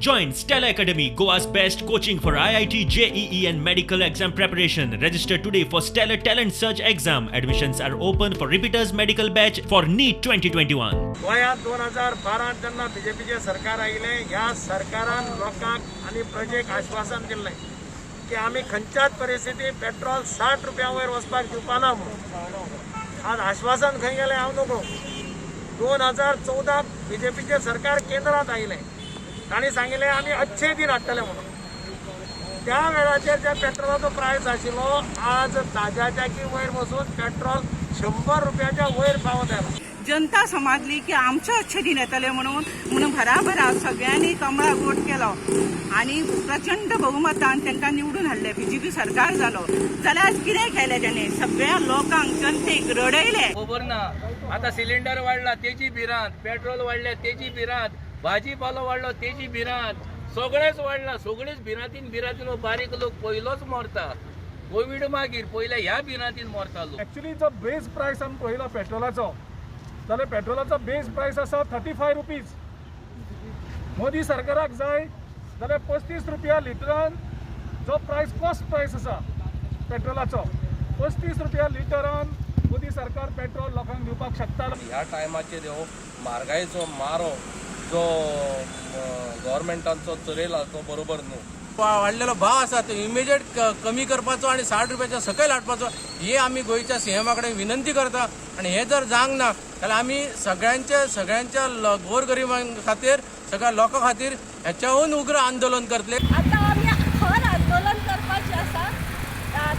Join Stella Academy, Goa's best coaching for IIT, JEE and medical exam preparation. Register today for Stellar Talent Search exam. Admissions are open for repeaters medical batch for NEET 2021. गोंयांत 2012 जेन्ना बीजेपीचे सरकार आयिल्ले ह्या सरकारान लोकांक आनी प्रजेक आश्वासन दिल्लें की आमी खंयच्याच परिस्थितीत पेट्रोल 60 रुपया वयर वचपाक दिवपाना म्हणून आज आश्वासन खंय गेलें हांव नकळो 2014 बीजेपीचे सरकार केंद्रात आयिल्लें तांणी सांगिल्लें आमी अच्छे दीन हाडटले म्हणून त्या वेळाचेर जे पेट्रोलाचो प्रायस आशिल्लो आज ताज्याच्या की वयर वचून पेट्रोल 100 रुपयाच्या वयर पावत आयला. जनता समजली की आमचे अच्छे दिन येतले म्हणून भराभरा सगळ्यांनी कमळाक वोट केलो आणि प्रचंड बहुमतान तांकां निवडून हाडले. बीजेपी सरकार जालो जाल्यार आज कितें केलें तेणे सगळ्या लोकांक जनतेक रडयले. खबर ना आता सिलिंडर वाढला तेजी भिरांत, पेट्रोल वाढले तेजी भिरांत, भाजीपालो वाढलो तेजी भिरांत, सगळेच वाढला. सगळेच भिरांतीन बारीक लोक पयलोच मरता. कोविड मागीर पयल्या ह्या भिरांतीन मरतालो. एक्चुअली जो बेस प्रायस आमी पळयलो पेट्रोलाचो जाल्यार पेट्रोलाचो बेस प्रायस आसा 35 रुपीज. मोदी सरकाराक जाय जाल्यार 35 रुपया लिटरान जो प्रायस कॉस्ट प्रायस आसा पेट्रोलाचो 35 रुपया लिटरान मोदी सरकार पेट्रोल लोकांक दिवपाक शकता. ह्या टायमाचेर हो म्हारगायेचो मारो जो गव्हर्मेंटाचो चलयला तो बरोबर न्हू. वाडलेलो भाव आसा तो इमिजिएट कमी करपाचो आणि 60 रुपयाच्या सकयल हाडपाचो ही आमी गोंयच्या सीएमा कडेन विनंती करता. आणि हे जर जावंक ना जाल्यार आमी सगळ्यांच्या गोरगरिबां खातीर सगळ्या लोकां खातीर हेच्याहून उग्र आंदोलन करतले. आता आम्ही खर आंदोलन करपाचें आसा.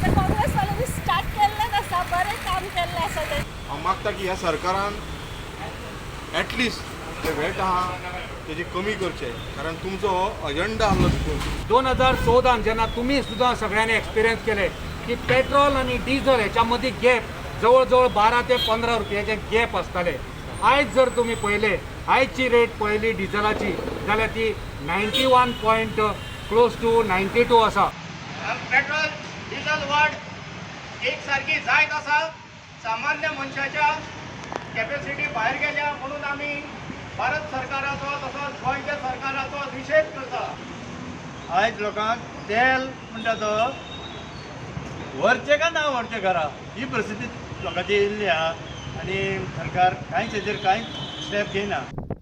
ते काँग्रेसवाल्यांनी स्टार्ट केल्लें आसा, बरें काम केल्लें आसा ते. हांव मागता की ह्या सरकारान एटलिस्ट जे वेट आहा तेजे कमी करचे कारण तुमचो अजेंडा आसलो तितून. 2014 जेन्ना तुम्ही सुद्दां सगळ्यांनी एक्सपिरियन्स केले की पेट्रोल आणि डिझेल ह्याच्या मदीं गॅप जवळ 12 ते 15 रुपयाचे गॅप आसताले. आयज जर तुम्ही पळयले आयची रेट पळयली डिझेलाची जाल्यार ती 91 पॉयंट क्लोज टू 92 आसा. पेट्रोल डिझेल वाढ एक सारखी जायत आसा. सामान्य मनशाच्या कॅपॅसिटी भायर गेल्या म्हणून आमी भारत सरकाराचो तसोच गोंयच्या सरकाराचो निशेध करता. आयज लोकांक तेल म्हणटा तो व्हरचें काय ना व्हरचें घरा ही परिस्थिती लोकांची येयल्ली आहा आनी सरकार कांयच हेजेर कांयच स्टेप घेयना.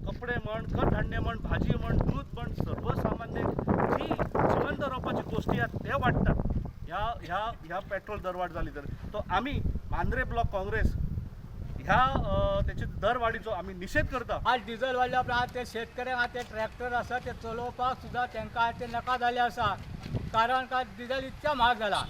कपडे म्हण, कडधान्य म्हण, भाजी म्हण, दूध म्हण, सर्वसामान्य जी जिवंत रावपाची गोश्टी आहात ते वाडटात. ह्या पेट्रोल दरवाड जाली तर तो आमी मांद्रे ब्लॉक काँग्रेस ह्या त्याची दरवाडीचो आम्ही निषेध करता. आज डिझेल वाडल्या उपरांत ते शेतकऱ्यांक ते ट्रॅक्टर आसा ते चलोवपाक सुद्दां तांकां ते नाका जाल्ले आसा कारण काय डिझेल इतक्या महाग जाला.